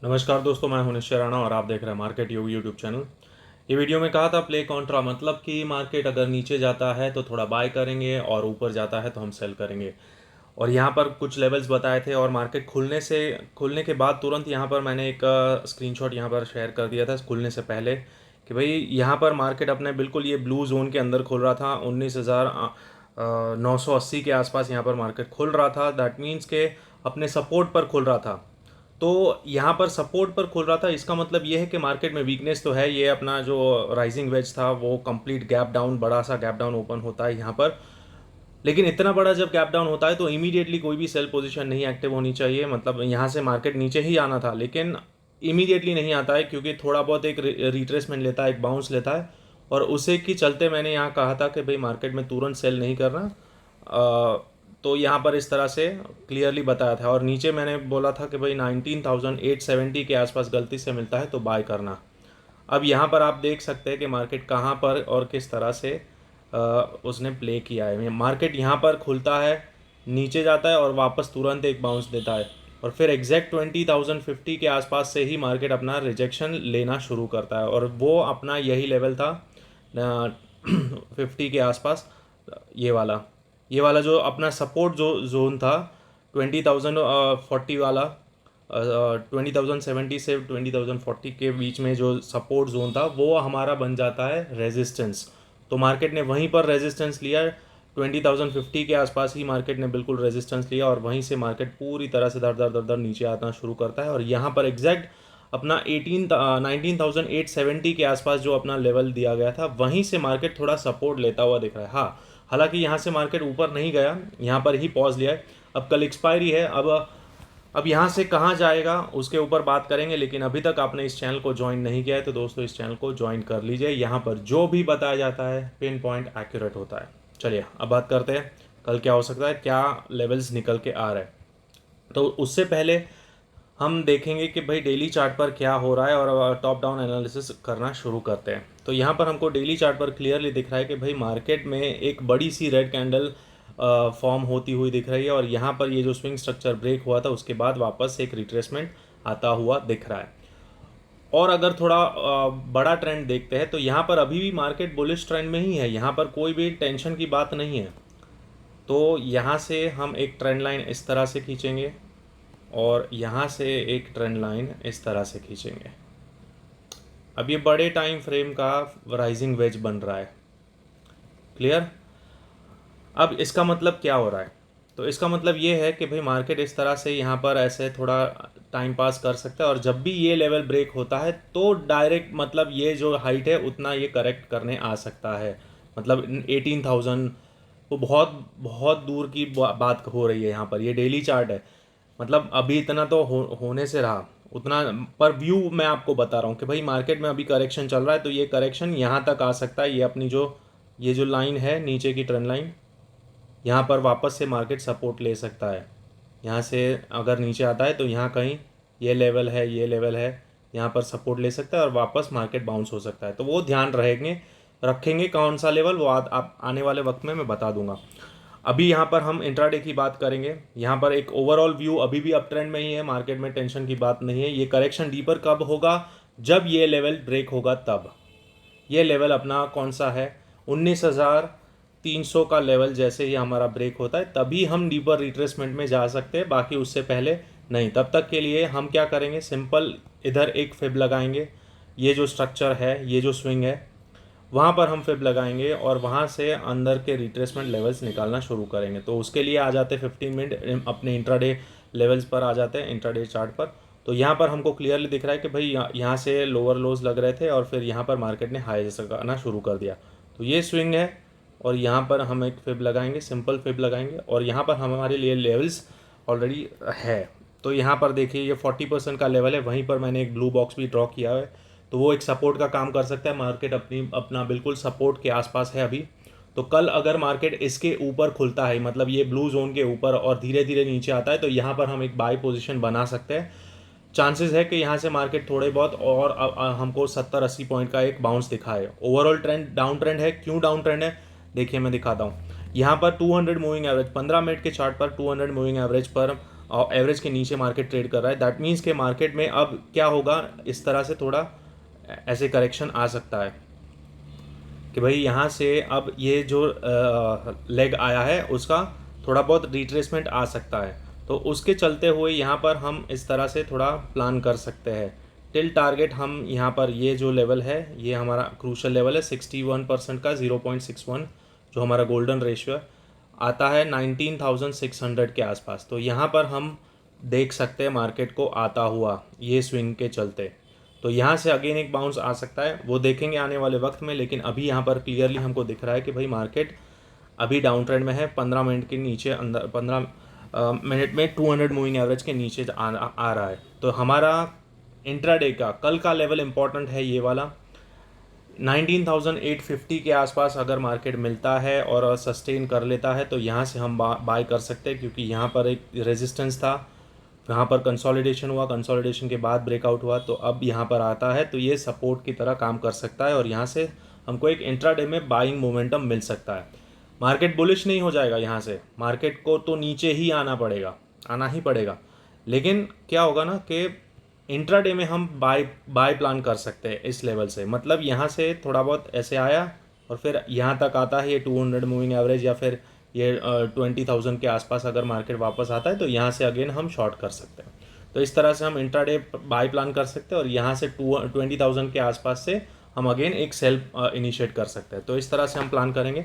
नमस्कार दोस्तों, मैं हूं निश्चय राणा और आप देख रहे हैं मार्केट योगी यूट्यूब चैनल। ये वीडियो में कहा था प्ले कॉन्ट्रा, मतलब कि मार्केट अगर नीचे जाता है तो थोड़ा बाय करेंगे और ऊपर जाता है तो हम सेल करेंगे। और यहाँ पर कुछ लेवल्स बताए थे और मार्केट खुलने के बाद तुरंत यहाँ पर मैंने एक स्क्रीनशॉट यहाँ पर शेयर कर दिया था खुलने से पहले कि भाई यहाँ पर मार्केट अपने बिल्कुल ये ब्लू जोन के अंदर खुल रहा था। 19,980 के आसपास यहाँ पर मार्केट खुल रहा था। दैट मीन्स के अपने सपोर्ट पर खुल रहा था। तो यहाँ पर सपोर्ट पर खुल रहा था, इसका मतलब ये है कि मार्केट में वीकनेस तो है। ये अपना जो राइजिंग वेज था वो कंप्लीट गैप डाउन, बड़ा सा गैप डाउन ओपन होता है यहाँ पर। लेकिन इतना बड़ा जब गैप डाउन होता है तो इमीडिएटली कोई भी सेल पोजीशन नहीं एक्टिव होनी चाहिए। मतलब यहाँ से मार्केट नीचे ही आना था, लेकिन इमीडिएटली नहीं आता है क्योंकि थोड़ा बहुत एक रिट्रेसमेंट लेता है, एक बाउंस लेता है। और उसे के चलते मैंने यहाँ कहा था कि भाई मार्केट में तुरंत सेल नहीं करना। तो यहाँ पर इस तरह से क्लियरली बताया था। और नीचे मैंने बोला था कि भाई 19,870 के आसपास गलती से मिलता है तो बाय करना। अब यहाँ पर आप देख सकते हैं कि मार्केट कहाँ पर और किस तरह से उसने प्ले किया है। मार्केट यहाँ पर खुलता है, नीचे जाता है और वापस तुरंत एक बाउंस देता है और फिर एग्जैक्ट 20,050 के आसपास से ही मार्केट अपना रिजेक्शन लेना शुरू करता है। और वो अपना यही लेवल था 50 के आसपास। ये वाला जो अपना सपोर्ट जो जोन था 20,040 वाला, 20,070 से 20,040 के बीच में जो सपोर्ट जोन था वो हमारा बन जाता है रेजिस्टेंस। तो मार्केट ने वहीं पर रेजिस्टेंस लिया। 20,050 के आसपास ही मार्केट ने बिल्कुल रेजिस्टेंस लिया और वहीं से मार्केट पूरी तरह से दर दर दर दर नीचे आना शुरू करता है। और यहाँ पर एग्जैक्ट अपना 19,870 के आसपास जो अपना लेवल दिया गया था वहीं से मार्केट थोड़ा सपोर्ट लेता हुआ दिख रहा है। हाँ, हालांकि यहाँ से मार्केट ऊपर नहीं गया, यहाँ पर ही पॉज लिया है। अब कल एक्सपायरी है। अब यहाँ से कहाँ जाएगा उसके ऊपर बात करेंगे। लेकिन अभी तक आपने इस चैनल को ज्वाइन नहीं किया है तो दोस्तों इस चैनल को ज्वाइन कर लीजिए। यहाँ पर जो भी बताया जाता है पिन पॉइंट एक्यूरेट होता है। चलिए अब बात करते हैं कल क्या हो सकता है, क्या लेवल्स निकल के आ रहे हैं। तो उससे पहले हम देखेंगे कि भाई डेली चार्ट पर क्या हो रहा है और टॉप डाउन एनालिसिस करना शुरू करते हैं। तो यहाँ पर हमको डेली चार्ट पर क्लियरली दिख रहा है कि भाई मार्केट में एक बड़ी सी रेड कैंडल फॉर्म होती हुई दिख रही है। और यहाँ पर ये जो स्विंग स्ट्रक्चर ब्रेक हुआ था उसके बाद वापस एक रिट्रेसमेंट आता हुआ दिख रहा है। और अगर थोड़ा बड़ा ट्रेंड देखते हैं तो यहाँ पर अभी भी मार्केट बुलिश ट्रेंड में ही है, यहाँ पर कोई भी टेंशन की बात नहीं है। तो यहाँ से हम एक ट्रेंड लाइन इस तरह से खींचेंगे और यहाँ से एक ट्रेंड लाइन इस तरह से खींचेंगे। अब ये बड़े टाइम फ्रेम का राइजिंग वेज बन रहा है। क्लियर? अब इसका मतलब क्या हो रहा है? तो इसका मतलब ये है कि भाई मार्केट इस तरह से यहाँ पर ऐसे थोड़ा टाइम पास कर सकता है और जब भी ये लेवल ब्रेक होता है तो डायरेक्ट मतलब ये जो हाइट है उतना ये करेक्ट करने आ सकता है। मतलब 18,000 वो बहुत बहुत दूर की बात हो रही है। यहाँ पर ये डेली चार्ट है, मतलब अभी इतना तो होने से रहा उतना। पर व्यू मैं आपको बता रहा हूँ कि भाई मार्केट में अभी करेक्शन चल रहा है तो ये करेक्शन यहाँ तक आ सकता है। ये अपनी ये जो लाइन है नीचे की ट्रेंड लाइन, यहाँ पर वापस से मार्केट सपोर्ट ले सकता है। यहाँ से अगर नीचे आता है तो यहाँ कहीं ये लेवल है, ये लेवल है, यहाँ पर सपोर्ट ले सकता है और वापस मार्केट बाउंस हो सकता है। तो वो ध्यान रखेंगे कौन सा लेवल, वो आप आने वाले वक्त में मैं बता दूंगा। अभी यहाँ पर हम इंट्राडे की बात करेंगे। यहाँ पर एक ओवरऑल व्यू अभी भी अप ट्रेंड में ही है, मार्केट में टेंशन की बात नहीं है। ये करेक्शन डीपर कब होगा? जब ये लेवल ब्रेक होगा तब। ये लेवल अपना कौन सा है? 19,300 का लेवल जैसे ही हमारा ब्रेक होता है तभी हम डीपर रिट्रेसमेंट में जा सकते हैं, बाकी उससे पहले नहीं। तब तक के लिए हम क्या करेंगे, सिंपल इधर एक फिब लगाएंगे। ये जो स्ट्रक्चर है, ये जो स्विंग है, वहाँ पर हम फिब लगाएंगे और वहाँ से अंदर के रिट्रेसमेंट लेवल्स निकालना शुरू करेंगे। तो उसके लिए आ जाते 15 मिनट अपने इंट्राडे लेवल्स पर आ जाते हैं, इंट्राडे चार्ट पर। तो यहाँ पर हमको क्लियरली दिख रहा है कि भाई यहाँ से लोअर लोज लग रहे थे और फिर यहाँ पर मार्केट ने हाई लगाना शुरू कर दिया। तो ये स्विंग है और यहाँ पर हम एक फिब लगाएंगे, सिंपल फिब लगाएंगे और यहाँ पर हमारे लिए लेवल्स ऑलरेडी है। तो यहाँ पर देखिए ये 40% का लेवल है, वहीं पर मैंने एक ब्लू बॉक्स भी ड्रॉ किया है। तो वो एक सपोर्ट का काम कर सकता है। मार्केट अपना बिल्कुल सपोर्ट के आसपास है अभी। तो कल अगर मार्केट इसके ऊपर खुलता है, मतलब ये ब्लू जोन के ऊपर, और धीरे धीरे नीचे आता है तो यहाँ पर हम एक बाय पोजीशन बना सकते हैं। चांसेस है कि यहाँ से मार्केट थोड़े बहुत और हमको 70-80 पॉइंट का एक बाउंस दिखाए। ओवरऑल ट्रेंड डाउन ट्रेंड है। क्यों डाउन ट्रेंड है देखिए मैं दिखाता हूँ। यहाँ पर 200 मूविंग एवरेज 15 मिनट के चार्ट पर 200 मूविंग एवरेज पर और एवरेज के नीचे मार्केट ट्रेड कर रहा है, दैट मीन्स के मार्केट में अब क्या होगा, इस तरह से थोड़ा ऐसे करेक्शन आ सकता है कि भाई यहाँ से अब ये जो लेग आया है उसका थोड़ा बहुत रिट्रेसमेंट आ सकता है। तो उसके चलते हुए यहाँ पर हम इस तरह से थोड़ा प्लान कर सकते हैं। टिल टारगेट हम यहाँ पर ये जो लेवल है ये हमारा क्रूशल लेवल है 61% का 0.61 जो हमारा गोल्डन रेशियो आता है 19,600 के आसपास। तो यहाँ पर हम देख सकते हैं मार्केट को आता हुआ ये स्विंग के चलते। तो यहाँ से अगेन एक बाउंस आ सकता है, वो देखेंगे आने वाले वक्त में। लेकिन अभी यहाँ पर क्लियरली हमको दिख रहा है कि भाई मार्केट अभी डाउन ट्रेंड में है। 15 मिनट के नीचे, अंदर 15 मिनट में 200 मूविंग एवरेज के नीचे आ रहा है। तो हमारा इंट्राडे का कल का लेवल इंपॉर्टेंट है ये वाला 19,850 के आसपास अगर मार्केट मिलता है और सस्टेन कर लेता है तो यहाँ से हम बाय कर सकते हैं, क्योंकि यहाँ पर एक रेजिस्टेंस था, यहाँ पर कंसोलिडेशन हुआ, कंसोलिडेशन के बाद ब्रेकआउट हुआ, तो अब यहाँ पर आता है तो ये सपोर्ट की तरह काम कर सकता है और यहाँ से हमको एक इंट्राडे में बाइंग मोमेंटम मिल सकता है। मार्केट बुलिश नहीं हो जाएगा, यहाँ से मार्केट को तो नीचे ही आना पड़ेगा, आना ही पड़ेगा। लेकिन क्या होगा ना कि इंट्राडे में हम बाय प्लान कर सकते हैं इस लेवल से। मतलब यहाँ से थोड़ा बहुत ऐसे आया और फिर यहाँ तक आता है ये 200 मूविंग एवरेज या फिर ये 20,000 के आसपास अगर मार्केट वापस आता है तो यहाँ से अगेन हम शॉर्ट कर सकते हैं। तो इस तरह से हम इंट्राडे बाय प्लान कर सकते हैं और यहाँ से 20,000 के आसपास से हम अगेन एक सेल इनिशिएट कर सकते हैं। तो इस तरह से हम प्लान करेंगे।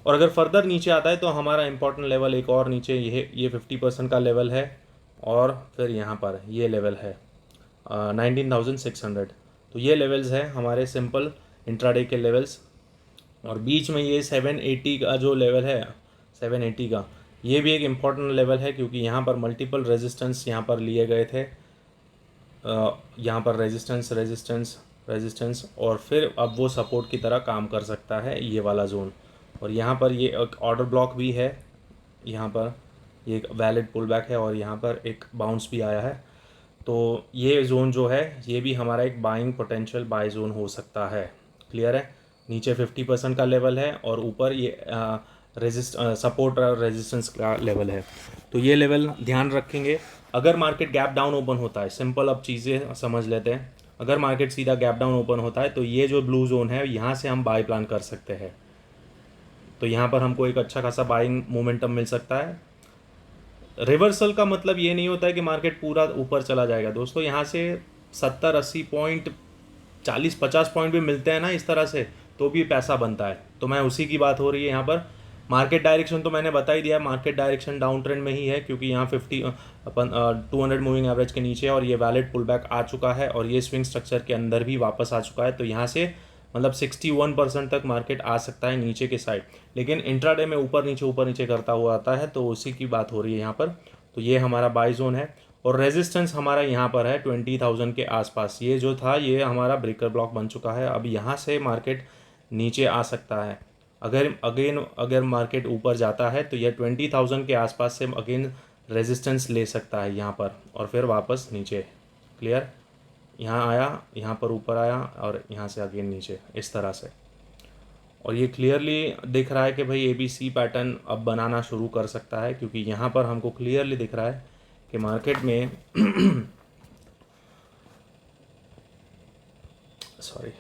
और अगर फर्दर नीचे आता है तो हमारा इंपॉर्टेंट लेवल एक और नीचे ये 50% का लेवल है और फिर यहाँ पर ये लेवल है 19,600। तो ये लेवल्स है हमारे सिंपल इंट्राडे के लेवल्स। और बीच में ये 780 का जो लेवल है 780 का, ये भी एक इम्पॉर्टेंट लेवल है, क्योंकि यहाँ पर मल्टीपल रेजिस्टेंस यहाँ पर लिए गए थे। यहाँ पर रेजिस्टेंस रेजिस्टेंस रेजिस्टेंस और फिर अब वो सपोर्ट की तरह काम कर सकता है ये वाला जोन। और यहाँ पर ये एक ऑर्डर ब्लॉक भी है, यहाँ पर ये एक वैलिड पुल बैक है और यहाँ पर एक बाउंस भी आया है। तो ये जोन जो है ये भी हमारा एक बाइंग पोटेंशियल बाय जोन हो सकता है। क्लियर है? नीचे 50% का लेवल है और ऊपर ये सपोर्ट और रेजिस्टेंस का लेवल है। तो ये लेवल ध्यान रखेंगे। अगर मार्केट गैप डाउन ओपन होता है, सिंपल अब चीज़ें समझ लेते हैं। अगर मार्केट सीधा गैप डाउन ओपन होता है तो ये जो ब्लू जोन है यहाँ से हम बाय प्लान कर सकते हैं। तो यहाँ पर हमको एक अच्छा खासा बाइंग मोमेंटम मिल सकता है। रिवर्सल का मतलब ये नहीं होता है कि मार्केट पूरा ऊपर चला जाएगा दोस्तों। यहाँ से 70-80 पॉइंट, 40-50 पॉइंट भी मिलते हैं ना इस तरह से, तो भी पैसा बनता है। तो मैं उसी की बात हो रही है यहाँ पर। मार्केट डायरेक्शन तो मैंने बता ही दिया, मार्केट डायरेक्शन डाउन ट्रेंड में ही है, क्योंकि यहाँ 200 मूविंग एवरेज के नीचे और ये वैलिड पुल बैक आ चुका है और ये स्विंग स्ट्रक्चर के अंदर भी वापस आ चुका है। तो यहाँ से मतलब 61% तक मार्केट आ सकता है नीचे के साइड। लेकिन इंट्राडे में ऊपर नीचे करता हुआ आता है, तो उसी की बात हो रही है यहाँ पर। तो ये हमारा बाय जोन है और रेजिस्टेंस हमारा यहाँ पर है 20,000 के आसपास। ये जो था ये हमारा ब्रेकर ब्लॉक बन चुका है। अब यहाँ से मार्केट नीचे आ सकता है। अगर मार्केट ऊपर जाता है तो यह 20,000 के आसपास से अगेन रेजिस्टेंस ले सकता है यहाँ पर और फिर वापस नीचे। क्लियर? यहाँ आया, यहाँ पर ऊपर आया और यहाँ से अगेन नीचे, इस तरह से। और ये क्लियरली दिख रहा है कि भाई ABC पैटर्न अब बनाना शुरू कर सकता है, क्योंकि यहाँ पर हमको क्लियरली दिख रहा है कि मार्केट में सॉरी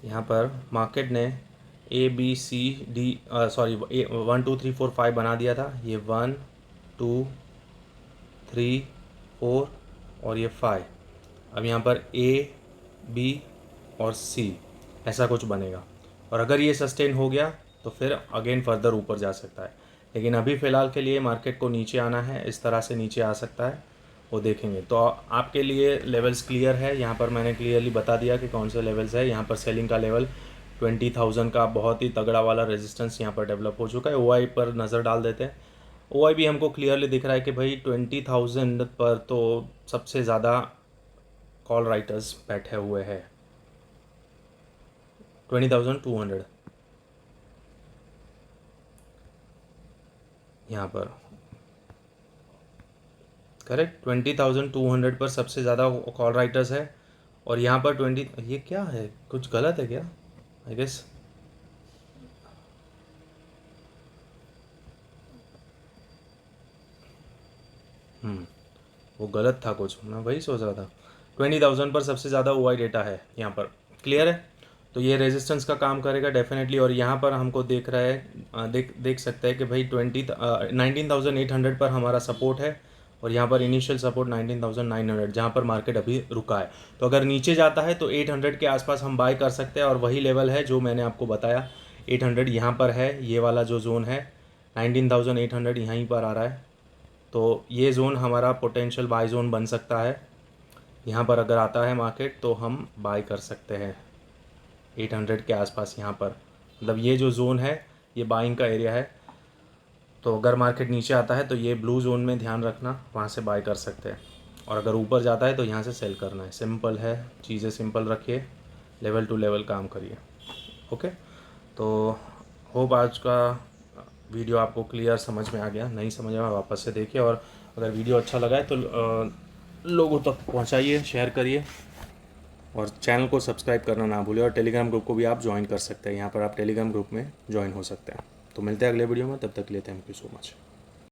यहाँ पर मार्केट ने ABCD 1 2 3 4 5 बना दिया था। ये 1 2 3 4 और ये 5। अब यहाँ पर A B और C ऐसा कुछ बनेगा। और अगर ये सस्टेन हो गया तो फिर अगेन फर्दर ऊपर जा सकता है। लेकिन अभी फ़िलहाल के लिए मार्केट को नीचे आना है, इस तरह से नीचे आ सकता है, वो देखेंगे। तो आपके लिए लेवल्स क्लियर है। यहाँ पर मैंने क्लियरली बता दिया कि कौन से लेवल्स है। यहाँ पर सेलिंग का लेवल 20,000 का बहुत ही तगड़ा वाला रेजिस्टेंस यहाँ पर डेवलप हो चुका है। OI पर नज़र डाल देते हैं। OI भी हमको क्लियरली दिख रहा है कि भाई 20,000 पर तो सबसे ज़्यादा कॉल राइटर्स बैठे हुए हैं। 20,200 यहाँ पर, करेक्ट। 20,200 पर सबसे ज़्यादा कॉल राइटर्स है और यहाँ पर 20। ये क्या है, कुछ गलत है क्या? आई गेस वो गलत था कुछ, मैं वही सोच रहा था। 20,000 पर सबसे ज़्यादा OI डेटा है यहाँ पर, क्लियर है। तो ये रेजिस्टेंस का काम करेगा डेफिनेटली। और यहाँ पर हमको देख रहा है, देख सकते हैं कि भाई 19,800 पर हमारा सपोर्ट है, और यहाँ पर इनिशियल सपोर्ट 19,900 जहाँ पर मार्केट अभी रुका है। तो अगर नीचे जाता है तो 800 के आसपास हम बाय कर सकते हैं, और वही लेवल है जो मैंने आपको बताया, 800 यहाँ पर है, ये वाला जो जोन है 19,800 यहीं पर आ रहा है। तो ये जोन हमारा पोटेंशियल बाय जोन बन सकता है। यहाँ पर अगर आता है मार्केट तो हम बाय कर सकते हैं 800 के आसपास यहाँ पर, मतलब ये जो जोन है ये बाइंग का एरिया है। तो अगर मार्केट नीचे आता है तो ये ब्लू जोन में ध्यान रखना, वहाँ से बाय कर सकते हैं। और अगर ऊपर जाता है तो यहाँ से सेल करना है। सिंपल है, चीज़ें सिंपल रखिए, लेवल टू लेवल काम करिए। ओके, तो होप आज का वीडियो आपको क्लियर समझ में आ गया। नहीं समझ में वापस से देखिए, और अगर वीडियो अच्छा लगा है तो लोगों तक पहुंचाइए, शेयर करिए, और चैनल को सब्सक्राइब करना ना भूलिए। और टेलीग्राम ग्रुप को भी आप ज्वाइन कर सकते हैं, यहाँ पर आप टेलीग्राम ग्रुप में ज्वाइन हो सकते हैं। तो मिलते हैं अगले वीडियो में, तब तक के लिए थैंक यू सो मच।